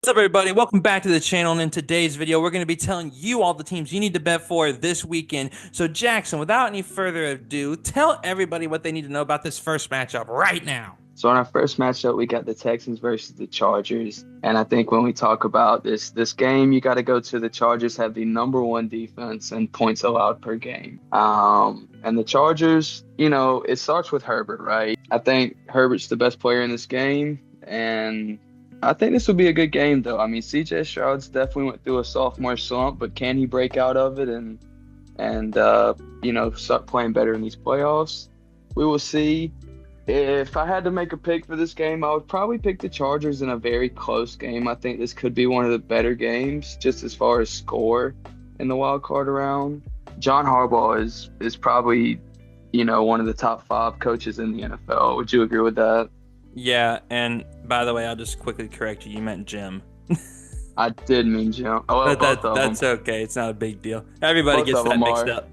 What's up, everybody? Welcome back to the channel. And in today's video, we're going to be telling you all the teams you need to bet for this weekend. So, Jackson, without any further ado, tell everybody what they need to know about this first matchup right now. So in our first matchup, we got the Texans versus the Chargers. And I think when we talk about this game, you got to go to the Chargers have the number one defense and points allowed per game. And the Chargers, it starts with Herbert, right? I think Herbert's the best player in this game. And I think this will be a good game, though. I mean, CJ Stroud's definitely went through a sophomore slump, but can he break out of it and start playing better in these playoffs? We will see. If I had to make a pick for this game, I would probably pick the Chargers in a very close game. I think this could be one of the better games just as far as score in the Wildcard Round. John Harbaugh is probably, one of the top 5 coaches in the NFL. Would you agree with that? Yeah, and by the way, I'll just quickly correct you. You meant Jim. I did mean Jim. Oh, well, that's okay. It's not a big deal. Everybody gets that mixed up.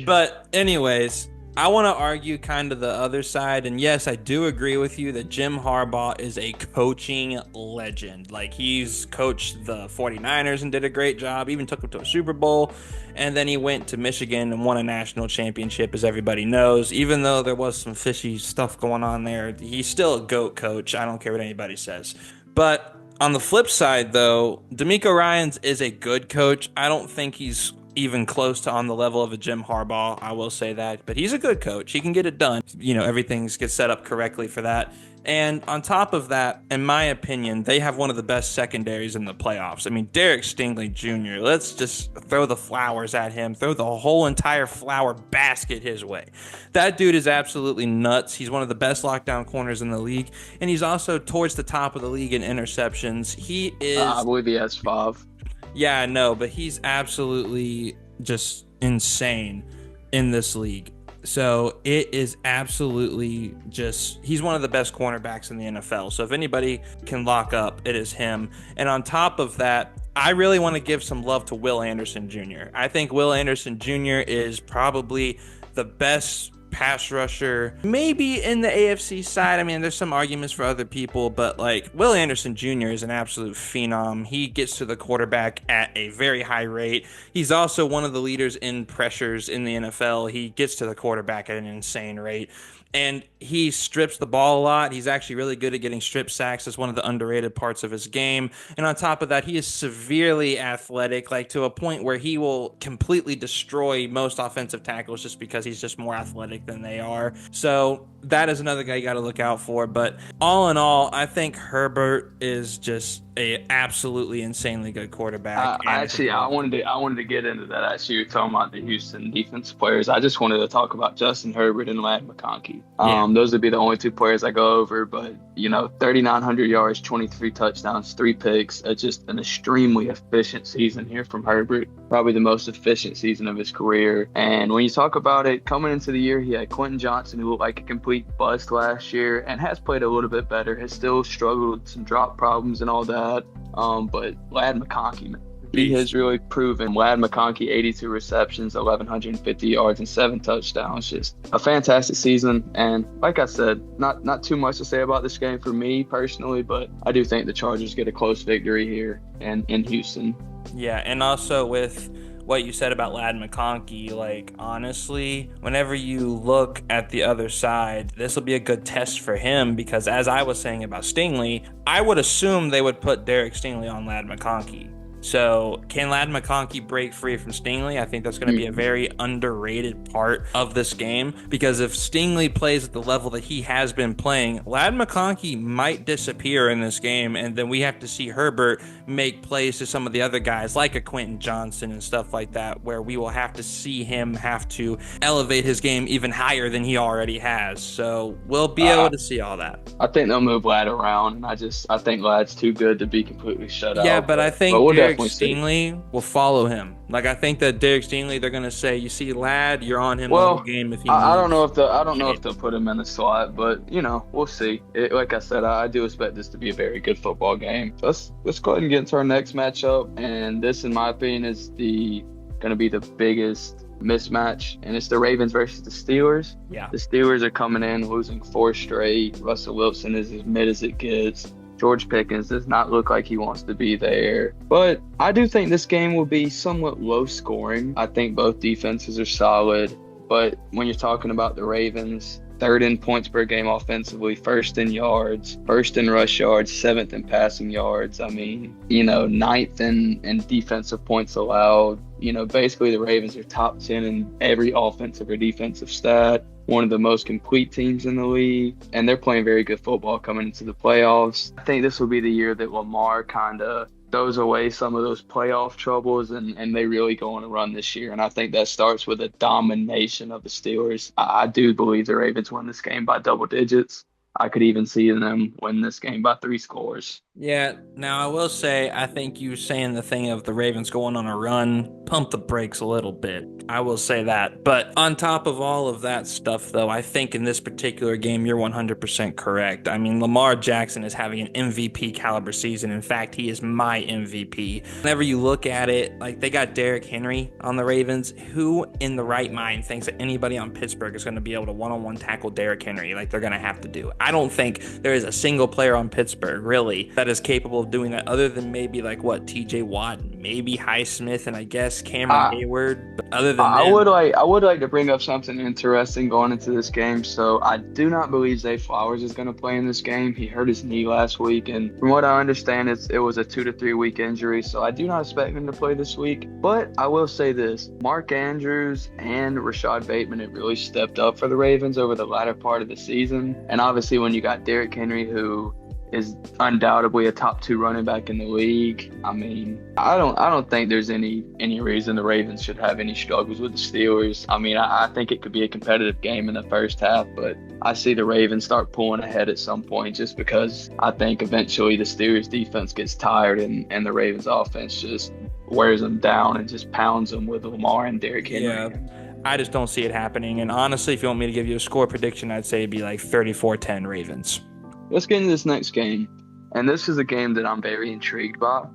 But anyways, I want to argue kind of the other side. And yes, I do agree with you that Jim Harbaugh is a coaching legend. Like, he's coached the 49ers and did a great job, even took them to a Super Bowl. And then he went to Michigan and won a national championship, as everybody knows. Even though there was some fishy stuff going on there, he's still a GOAT coach. I don't care what anybody says. But on the flip side, though, DeMeco Ryans is a good coach. I don't think he's even close to on the level of a Jim Harbaugh, I will say that. But he's a good coach. He can get it done. Everything gets set up correctly for that. And on top of that, in my opinion, they have one of the best secondaries in the playoffs. I mean, Derek Stingley Jr., let's just throw the flowers at him, throw the whole entire flower basket his way. That dude is absolutely nuts. He's one of the best lockdown corners in the league, and he's also towards the top of the league in interceptions. He is... I believe he has 5. Yeah, I know, but he's absolutely just insane in this league. So it is absolutely he's one of the best cornerbacks in the NFL. So if anybody can lock up, it is him. And on top of that, I really want to give some love to Will Anderson Jr. I think Will Anderson Jr. is probably the best pass rusher, maybe in the AFC side. I mean, there's some arguments for other people, but like, Will Anderson Jr. is an absolute phenom. He gets to the quarterback at a very high rate. He's also one of the leaders in pressures in the NFL. He gets to the quarterback at an insane rate. And he strips the ball a lot. He's actually really good at getting strip sacks. That's one of the underrated parts of his game. And on top of that, he is severely athletic, like to a point where he will completely destroy most offensive tackles just because he's just more athletic than they are. So that is another guy you got to look out for. But all in all, I think Herbert is just a absolutely insanely good quarterback. I wanted to get into that. Actually, you're talking about the Houston defense players. I just wanted to talk about Justin Herbert and Ladd McConkey. Those would be the only 2 players I go over. But 3,900 yards, 23 touchdowns, 3 picks. Just an extremely efficient season here from Herbert. Probably the most efficient season of his career. And when you talk about it, coming into the year, he had Quentin Johnson, who looked like a complete bust last year and has played a little bit better. Has still struggled with some drop problems and all that. But Ladd McConkey, he has really proven. Ladd McConkey, 82 receptions, 1,150 yards, and 7 touchdowns. Just a fantastic season. And like I said, not too much to say about this game for me personally, but I do think the Chargers get a close victory here and in Houston. Yeah, and also with what you said about Ladd McConkey, like, honestly, whenever you look at the other side, this will be a good test for him because, as I was saying about Stingley, I would assume they would put Derek Stingley on Ladd McConkey. So can Ladd McConkey break free from Stingley? I think that's going to be a very underrated part of this game, because if Stingley plays at the level that he has been playing, Ladd McConkey might disappear in this game, and then we have to see Herbert make plays to some of the other guys like a Quentin Johnson and stuff like that, where we will have to see him have to elevate his game even higher than he already has. So we'll be able to see all that. I think they'll move Ladd around, and I think Ladd's too good to be completely shut out. Yeah, but I think Derek Stingley will follow him. Like, I think that Derek Stingley, they're gonna say, you see, Ladd, you're on him the whole game. If he I don't know if they'll put him in the slot, but we'll see. Like I said, I do expect this to be a very good football game. Let's go ahead and get into our next matchup, and this, in my opinion, is gonna be the biggest mismatch, and it's the Ravens versus the Steelers. Yeah, the Steelers are coming in losing 4 straight. Russell Wilson is as mid as it gets. George Pickens does not look like he wants to be there. But I do think this game will be somewhat low scoring. I think both defenses are solid. But when you're talking about the Ravens, third in points per game offensively, first in yards, first in rush yards, seventh in passing yards. I mean, ninth in defensive points allowed. Basically the Ravens are top 10 in every offensive or defensive stat. One of the most complete teams in the league, and they're playing very good football coming into the playoffs. I think this will be the year that Lamar kind of throws away some of those playoff troubles and they really go on a run this year. And I think that starts with a domination of the Steelers. I do believe the Ravens win this game by double digits. I could even see them win this game by 3 scores. Yeah, now I will say, I think you saying the thing of the Ravens going on a run, pump the brakes a little bit. I will say that. But on top of all of that stuff, though, I think in this particular game, you're 100% correct. I mean, Lamar Jackson is having an MVP caliber season. In fact, he is my MVP. Whenever you look at it, like they got Derrick Henry on the Ravens. Who in the right mind thinks that anybody on Pittsburgh is going to be able to one-on-one tackle Derrick Henry like they're going to have to do? I don't think there is a single player on Pittsburgh, really, that is capable of doing that other than maybe TJ Watt, maybe Highsmith, and I guess Cameron Hayward. But other than I would like to bring up something interesting going into this game. So I do not believe Zay Flowers is going to play in this game. He hurt his knee last week, and from what I understand, it was a 2 to 3 week injury. So I do not expect him to play this week. But I will say this: Mark Andrews and Rashad Bateman have really stepped up for the Ravens over the latter part of the season. And obviously, when you got Derrick Henry, who is undoubtedly a top 2 running back in the league. I mean, I don't think there's any reason the Ravens should have any struggles with the Steelers. I mean, I think it could be a competitive game in the first half, but I see the Ravens start pulling ahead at some point just because I think eventually the Steelers defense gets tired and the Ravens offense just wears them down and just pounds them with Lamar and Derrick Henry. Yeah. I just don't see it happening. And honestly, if you want me to give you a score prediction, I'd say it'd be like 34-10 Ravens. Let's get into this next game. And this is a game that I'm very intrigued by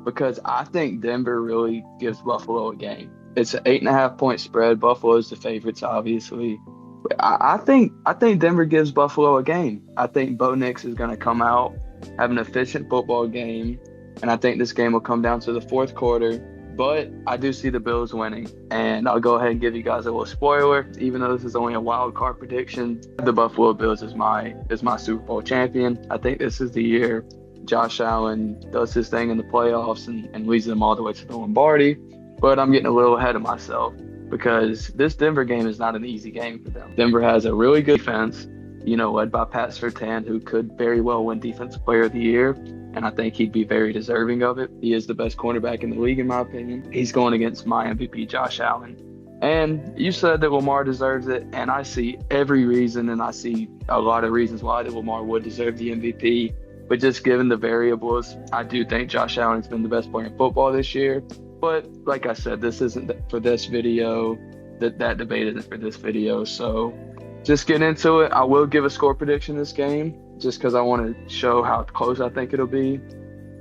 because I think Denver really gives Buffalo a game. It's an 8.5 point spread. Buffalo's the favorites, obviously. But I think Denver gives Buffalo a game. I think Bo Nix is going to come out, have an efficient football game, and I think this game will come down to the fourth quarter. But I do see the Bills winning, and I'll go ahead and give you guys a little spoiler. Even though this is only a wild card prediction, the Buffalo Bills is my Super Bowl champion. I think this is the year Josh Allen does his thing in the playoffs and leads them all the way to the Lombardi. But I'm getting a little ahead of myself because this Denver game is not an easy game for them. Denver has a really good defense, led by Pat Surtain, who could very well win Defensive Player of the Year. And I think he'd be very deserving of it. He is the best cornerback in the league, in my opinion. He's going against my MVP, Josh Allen. And you said that Lamar deserves it, and I see every reason, and I see a lot of reasons why that Lamar would deserve the MVP. But just given the variables, I do think Josh Allen's been the best player in football this year. But like I said, this isn't for this video. That debate isn't for this video. So just get into it. I will give a score prediction this game, just because I want to show how close I think it'll be.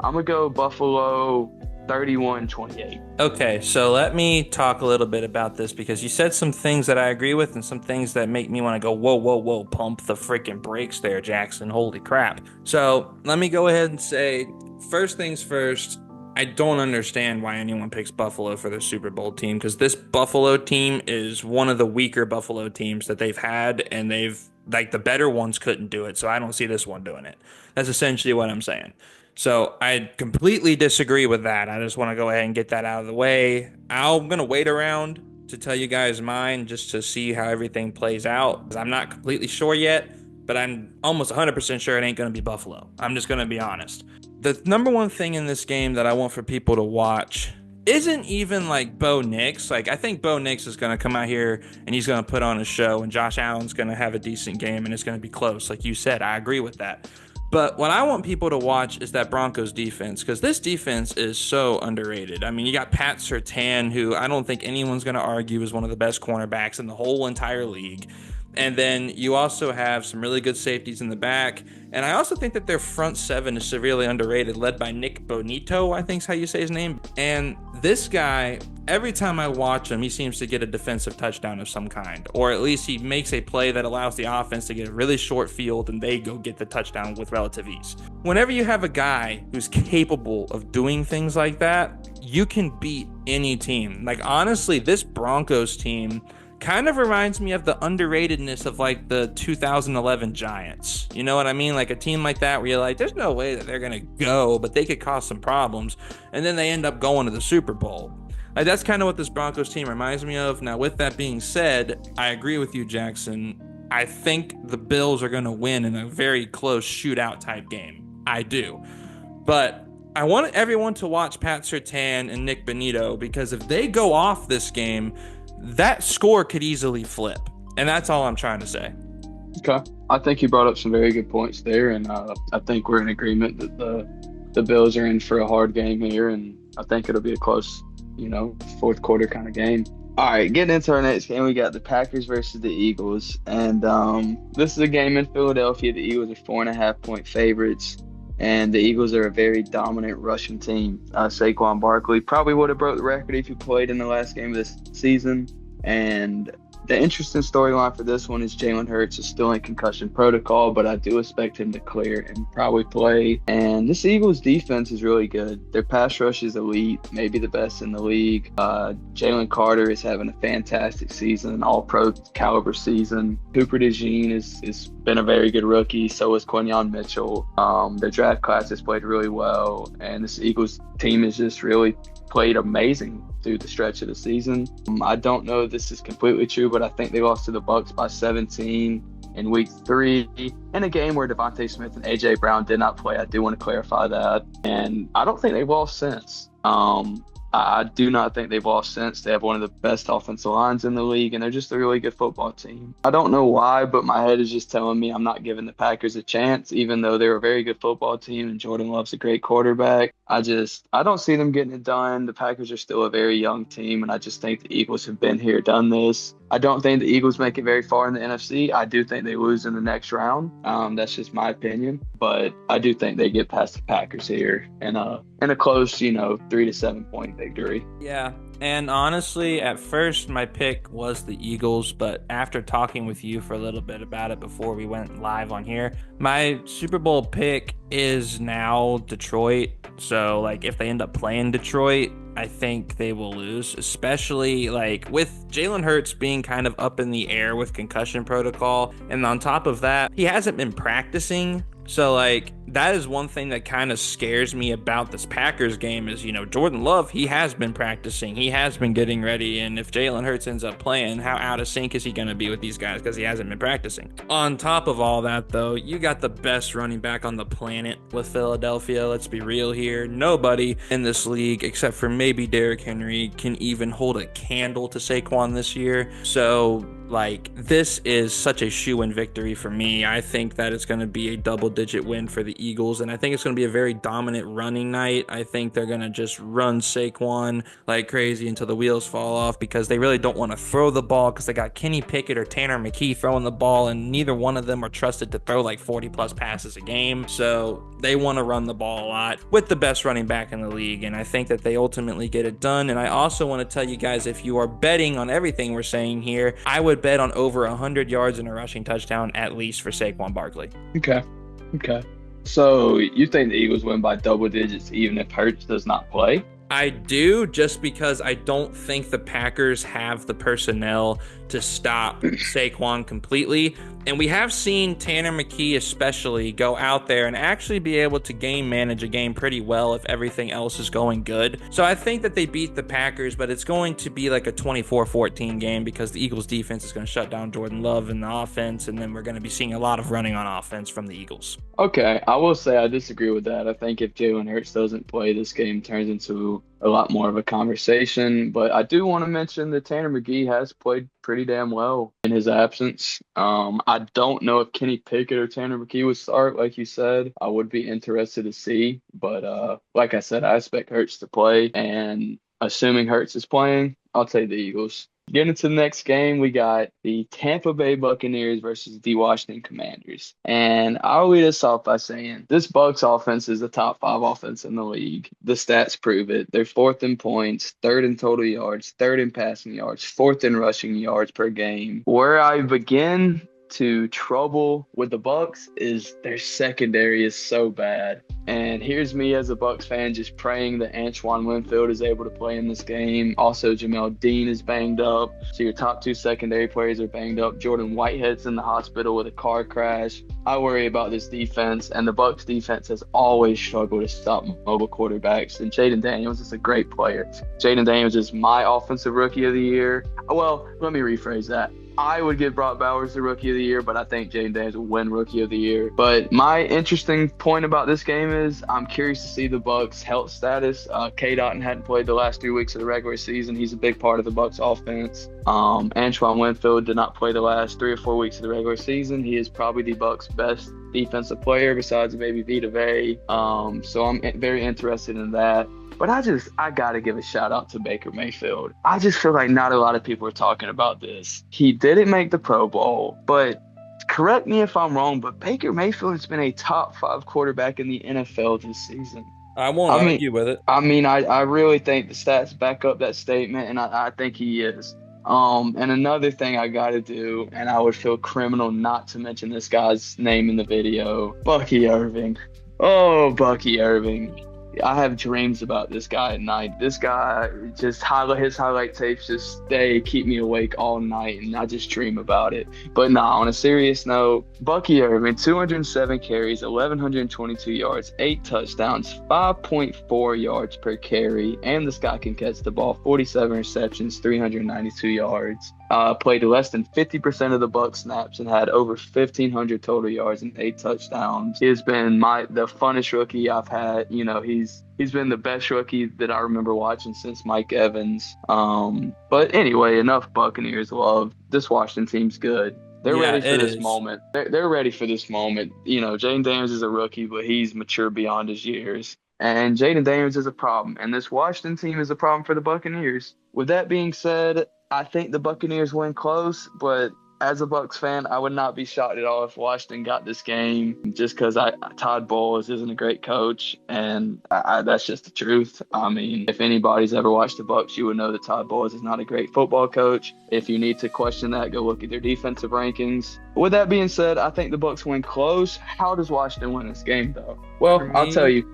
I'm going to go Buffalo 31-28. Okay, so let me talk a little bit about this because you said some things that I agree with and some things that make me want to go, whoa, pump the freaking brakes there, Jackson. Holy crap. So let me go ahead and say, first things first, I don't understand why anyone picks Buffalo for their Super Bowl team because this Buffalo team is one of the weaker Buffalo teams that they've had, and the better ones couldn't do it, so I don't see this one doing it. That's essentially what I'm saying. So I completely disagree with that. I just want to go ahead and get that out of the way. I'm going to wait around to tell you guys mine just to see how everything plays out. I'm not completely sure yet, but I'm almost 100% sure it ain't going to be Buffalo. I'm just going to be honest. The number one thing in this game that I want for people to watch isn't even Bo Nix. I think Bo Nix is going to come out here and he's going to put on a show, and Josh Allen's going to have a decent game and it's going to be close. Like you said, I agree with that. But what I want people to watch is that Broncos defense, because this defense is so underrated. I mean, you got Pat Surtain, who I don't think anyone's going to argue is one of the best cornerbacks in the whole entire league. And then you also have some really good safeties in the back. And I also think that their front seven is severely underrated, led by Nick Bonito, I think is how you say his name. And this guy, every time I watch him, he seems to get a defensive touchdown of some kind, or at least he makes a play that allows the offense to get a really short field and they go get the touchdown with relative ease. Whenever you have a guy who's capable of doing things like that, you can beat any team. Like, honestly, this Broncos team kind of reminds me of the underratedness of like the 2011 Giants. You know what I mean? Like a team like that where you're like, there's no way that they're going to go, but they could cause some problems. And then they end up going to the Super Bowl. Like, that's kind of what this Broncos team reminds me of. Now, with that being said, I agree with you, Jackson. I think the Bills are going to win in a very close shootout type game. I do. But I want everyone to watch Pat Surtain and Nick Bonito, because if they go off this game, that score could easily flip. And that's all I'm trying to say. Okay. I think you brought up some very good points there, and I think we're in agreement that the Bills are in for a hard game here, and I think it'll be a close, fourth quarter kind of game. All right, getting into our next game, we got the Packers versus the Eagles, and this is a game in Philadelphia. The Eagles are 4.5-point favorites, and the Eagles are a very dominant rushing team. Saquon Barkley probably would have broke the record if he played in the last game of this season. And the interesting storyline for this one is Jalen Hurts is still in concussion protocol, but I do expect him to clear and probably play. And this Eagles defense is really good. Their pass rush is elite, maybe the best in the league. Jalen Carter is having a fantastic season, an all-pro caliber season. Cooper DeJean is been a very good rookie. So is Quinyon Mitchell. Their draft class has played really well, and this Eagles team has just really played amazing through the stretch of the season. I don't know if this is completely true, but I think they lost to the Bucs by 17 in week 3 in a game where Devontae Smith and A.J. Brown did not play. I do want to clarify that. And I don't think they've lost since. I do not think they've lost since. They have one of the best offensive lines in the league, and they're just a really good football team. I don't know why, but my head is just telling me I'm not giving the Packers a chance, even though they're a very good football team and Jordan Love's a great quarterback. I don't see them getting it done. The Packers are still a very young team, and I just think the Eagles have been here, done this. I don't think the Eagles make it very far in the NFC. I do think they lose in the next round. That's just my opinion. But I do think they get past the Packers here in a close, 3 to 7 point victory. Yeah. And honestly, at first, my pick was the Eagles, but after talking with you for a little bit about it before we went live on here, my Super Bowl pick is now Detroit. So, if they end up playing Detroit, I think they will lose, especially, with Jalen Hurts being kind of up in the air with concussion protocol. And on top of that, he hasn't been practicing. So, that is one thing that kind of scares me about this Packers game is, Jordan Love, he has been practicing. He has been getting ready. And if Jalen Hurts ends up playing, how out of sync is he going to be with these guys because he hasn't been practicing? On top of all that, though, you got the best running back on the planet with Philadelphia. Let's be real here. Nobody in this league, except for maybe Derrick Henry, can even hold a candle to Saquon this year. So, this is such a shoo-in victory for me. I think that it's going to be a double-digit win for the Eagles, and I think it's going to be a very dominant running night. I think they're going to just run Saquon like crazy until the wheels fall off because they really don't want to throw the ball because they got Kenny Pickett or Tanner McKee throwing the ball, and neither one of them are trusted to throw 40-plus passes a game. So they want to run the ball a lot with the best running back in the league, and I think that they ultimately get it done. And I also want to tell you guys, if you are betting on everything we're saying here, I would bet on over 100 yards and a rushing touchdown at least for Saquon Barkley. Okay. So you think the Eagles win by double digits even if Hurts does not play? I do, just because I don't think the Packers have the personnel to stop Saquon completely. And we have seen Tanner McKee especially go out there and actually be able to game manage a game pretty well if everything else is going good. So I think that they beat the Packers, but it's going to be like a 24-14 game because the Eagles defense is going to shut down Jordan Love in the offense, and then we're going to be seeing a lot of running on offense from the Eagles. Okay, I will say I disagree with that. I think if Jalen Hurts doesn't play, this game turns into a lot more of a conversation. But I do want to mention that Tanner McKee has played pretty damn well in his absence. I don't know if Kenny Pickett or Tanner McKee would start, like you said. I would be interested to see. But like I said, I expect Hurts to play. And assuming Hurts is playing, I'll take the Eagles. Getting to the next game, we got the Tampa Bay Buccaneers versus the Washington Commanders. And I'll lead us off by saying this Bucs offense is the top 5 offense in the league. The stats prove it. They're 4th in points, 3rd in total yards, 3rd in passing yards, 4th in rushing yards per game. Where I begin to trouble with the Bucs is their secondary is so bad. And here's me as a Bucs fan just praying that Antoine Winfield is able to play in this game. Also, Jamel Dean is banged up. So your top 2 secondary players are banged up. Jordan Whitehead's in the hospital with a car crash. I worry about this defense, and the Bucs defense has always struggled to stop mobile quarterbacks. And Jaden Daniels is a great player. Jaden Daniels is my offensive rookie of the year. Well, let me rephrase that. I would give Brock Bowers the Rookie of the Year, but I think Jaden Daniels will win Rookie of the Year. But my interesting point about this game is I'm curious to see the Bucs' health status. K. Dotton hadn't played the last 3 weeks of the regular season. He's a big part of the Bucs' offense. Antoine Winfield did not play the last 3 or 4 weeks of the regular season. He is probably the Bucs' best defensive player besides maybe Vita Vea. So I'm very interested in that. But I got to give a shout out to Baker Mayfield. I just feel like not a lot of people are talking about this. He didn't make the Pro Bowl, but correct me if I'm wrong, but Baker Mayfield has been a top 5 quarterback in the NFL this season. I won't argue with it. I really think the stats back up that statement, and I think he is. And another thing I got to do, and I would feel criminal not to mention this guy's name in the video, Bucky Irving. Oh, Bucky Irving. I have dreams about this guy at night. This guy just his highlight tapes just keep me awake all night, and I just dream about it. But on a serious note, Bucky Irving, 207 carries, 1,122 yards, 8 touchdowns, 5.4 yards per carry, and this guy can catch the ball, 47 receptions, 392 yards. Played less than 50% of the Bucs snaps and had over 1,500 total yards and 8 touchdowns. He has been the funnest rookie I've had. He's been the best rookie that I remember watching since Mike Evans. But anyway, enough Buccaneers love. This Washington team's good. They're ready for this moment. They're ready for this moment. Jaden Daniels is a rookie, but he's mature beyond his years. And Jaden Daniels is a problem. And this Washington team is a problem for the Buccaneers. With that being said, I think the Buccaneers win close, but as a Bucs fan, I would not be shocked at all if Washington got this game just because Todd Bowles isn't a great coach, and that's just the truth. I mean, if anybody's ever watched the Bucs, you would know that Todd Bowles is not a great football coach. If you need to question that, go look at their defensive rankings. With that being said, I think the Bucs win close. How does Washington win this game, though? Well, I'll tell you,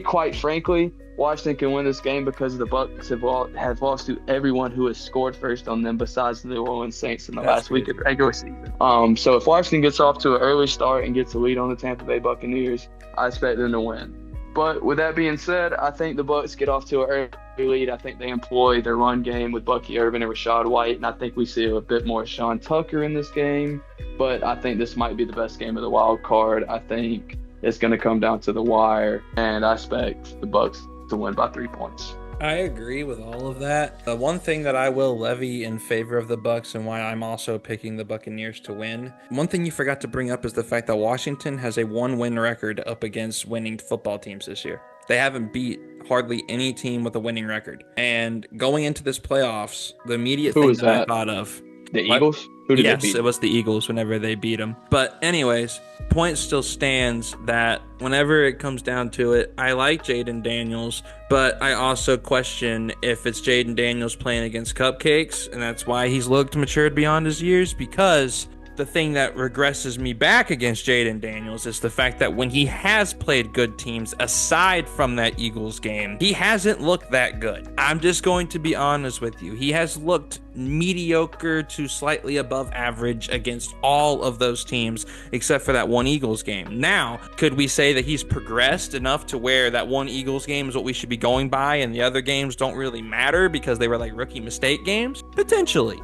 quite frankly, Washington can win this game because the Bucs have lost to everyone who has scored first on them besides the New Orleans Saints in the last week of the regular season. So if Washington gets off to an early start and gets a lead on the Tampa Bay Buccaneers, I expect them to win. But with that being said, I think the Bucs get off to an early lead. I think they employ their run game with Bucky Irvin and Rachaad White, and I think we see a bit more Sean Tucker in this game. But I think this might be the best game of the wild card. I think it's going to come down to the wire, and I expect the Bucs to win by 3 points. I agree with all of that. The one thing that I will levy in favor of the Bucs and why I'm also picking the Buccaneers to win, one thing you forgot to bring up is the fact that Washington has a 1-win record up against winning football teams this year. They haven't beat hardly any team with a winning record. And going into this playoffs, the immediate thing that I thought of... The Eagles? Who did they beat? It was the Eagles whenever they beat them. But anyways, point still stands that whenever it comes down to it, I like Jaden Daniels, but I also question if it's Jaden Daniels playing against cupcakes, and that's why he's looked matured beyond his years, because the thing that regresses me back against Jaden Daniels is the fact that when he has played good teams, aside from that Eagles game, he hasn't looked that good. I'm just going to be honest with you. He has looked mediocre to slightly above average against all of those teams except for that one Eagles game. Now, could we say that he's progressed enough to where that one Eagles game is what we should be going by and the other games don't really matter because they were like rookie mistake games? Potentially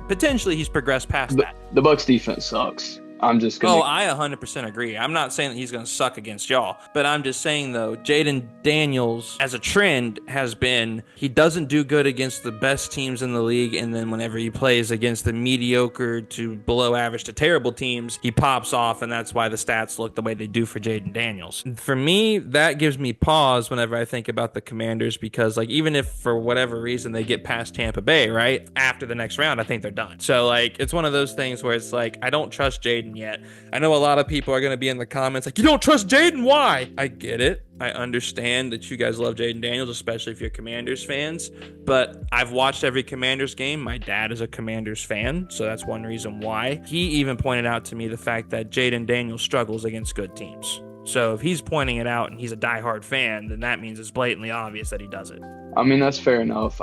he's progressed past that. The Bucs defense sucks. I'm just Oh, gonna. I 100% agree. I'm not saying that he's going to suck against y'all, but I'm just saying, though, Jaden Daniels, as a trend, has been he doesn't do good against the best teams in the league, and then whenever he plays against the mediocre to below average to terrible teams, he pops off, and that's why the stats look the way they do for Jaden Daniels. For me, that gives me pause whenever I think about the Commanders, because, like, even if for whatever reason they get past Tampa Bay, right, after the next round, I think they're done. So, like, it's one of those things where it's like, I don't trust Jaden yet. I know a lot of people are going to be in the comments like, you don't trust Jaden? Why? I get it. I understand that you guys love Jaden Daniels, especially if you're Commanders fans. But I've watched every Commanders game. My dad is a Commanders fan, so that's one reason why. He even pointed out to me the fact that Jaden Daniels struggles against good teams. So if he's pointing it out and he's a diehard fan, then that means it's blatantly obvious that he does it. I mean, that's fair enough.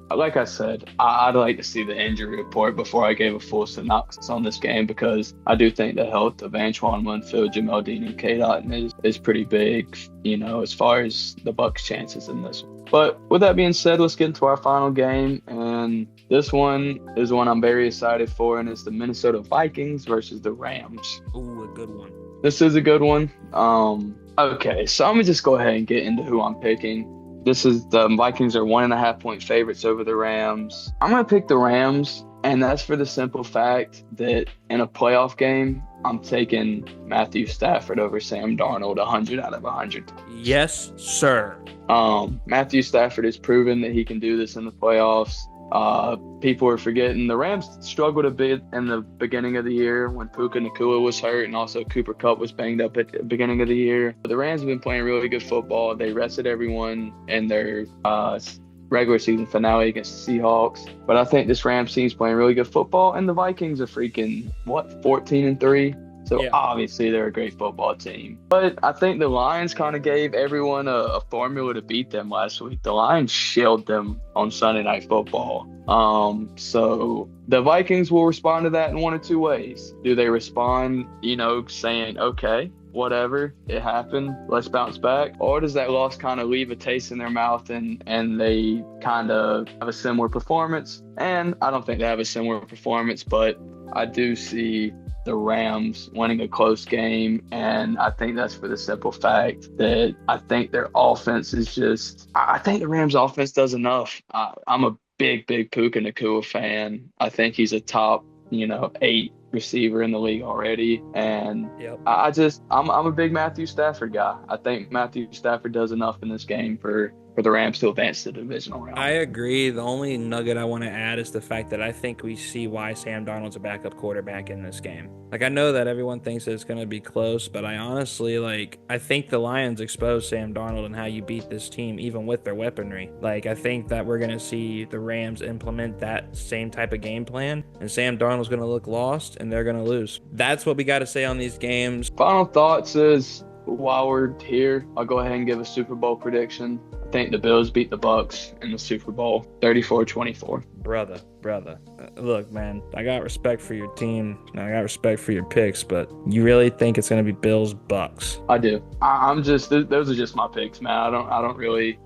Like I said, I'd like to see the injury report before I gave a full synopsis on this game, because I do think the health of Antoine Winfield, Jamel Dean, and K-Dot is pretty big, as far as the Bucs' chances in this one. But with that being said, let's get into our final game. And this one is one I'm very excited for, and it's the Minnesota Vikings versus the Rams. Ooh, a good one. This is a good one. Okay, so I'm going to just go ahead and get into who I'm picking. The Vikings are 1.5 point favorites over the Rams. I'm going to pick the Rams, and that's for the simple fact that in a playoff game, I'm taking Matthew Stafford over Sam Darnold 100 out of 100. Yes, sir. Matthew Stafford has proven that he can do this in the playoffs. People are forgetting the Rams struggled a bit in the beginning of the year when Puka Nacua was hurt, and also Cooper Kupp was banged up at the beginning of the year. But the Rams have been playing really good football. They rested everyone in their regular season finale against the Seahawks. But I think this Rams team's playing really good football, and the Vikings are freaking 14-3. So yeah. Obviously they're a great football team. But I think the Lions kind of gave everyone a formula to beat them last week. The Lions shelled them on Sunday Night Football. So the Vikings will respond to that in one of two ways. Do they respond, saying, okay, whatever, it happened, let's bounce back? Or does that loss kind of leave a taste in their mouth and they kind of have a similar performance? And I don't think they have a similar performance, but I do see the Rams winning a close game, and I think that's for the simple fact that I think their offense is I think the Rams offense does enough. I'm a big Puka Nacua fan. I think he's a top, 8 receiver in the league already, and yep. I'm a big Matthew Stafford guy. I think Matthew Stafford does enough in this game for the Rams to advance to the divisional round. I agree. The only nugget I want to add is the fact that I think we see why Sam Darnold's a backup quarterback in this game. Like, I know that everyone thinks that it's going to be close, but I honestly, I think the Lions exposed Sam Darnold and how you beat this team, even with their weaponry. I think that we're going to see the Rams implement that same type of game plan, and Sam Darnold's going to look lost, and they're going to lose. That's what we got to say on these games. Final thoughts is, while we're here, I'll go ahead and give a Super Bowl prediction. I think the Bills beat the Bucs in the Super Bowl, 34-24. Brother. Look, man, I got respect for your team, and I got respect for your picks, but you really think it's going to be Bills Bucs? I do. Those are just my picks, man.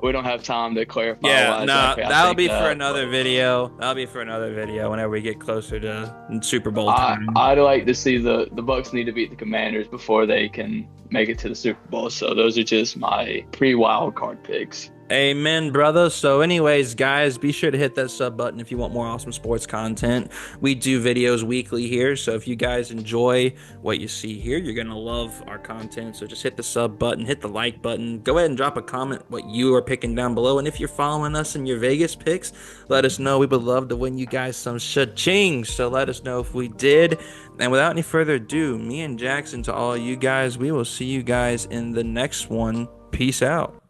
We don't have time to clarify. Yeah, that'll be for another video. That'll be for another video whenever we get closer to Super Bowl time. I'd like to see the Bucs need to beat the Commanders before they can make it to the Super Bowl. So those are just my pre-wild card picks. Amen, brother. So anyways, guys, be sure to hit that sub button if you want more awesome sports content. We do videos weekly here, so if you guys enjoy what you see here, you're going to love our content. So just hit the sub button, hit the like button. Go ahead and drop a comment what you are picking down below. And if you're following us in your Vegas picks, let us know. We would love to win you guys some cha-ching. So let us know if we did. And without any further ado, me and Jackson, to all you guys, we will see you guys in the next one. Peace out.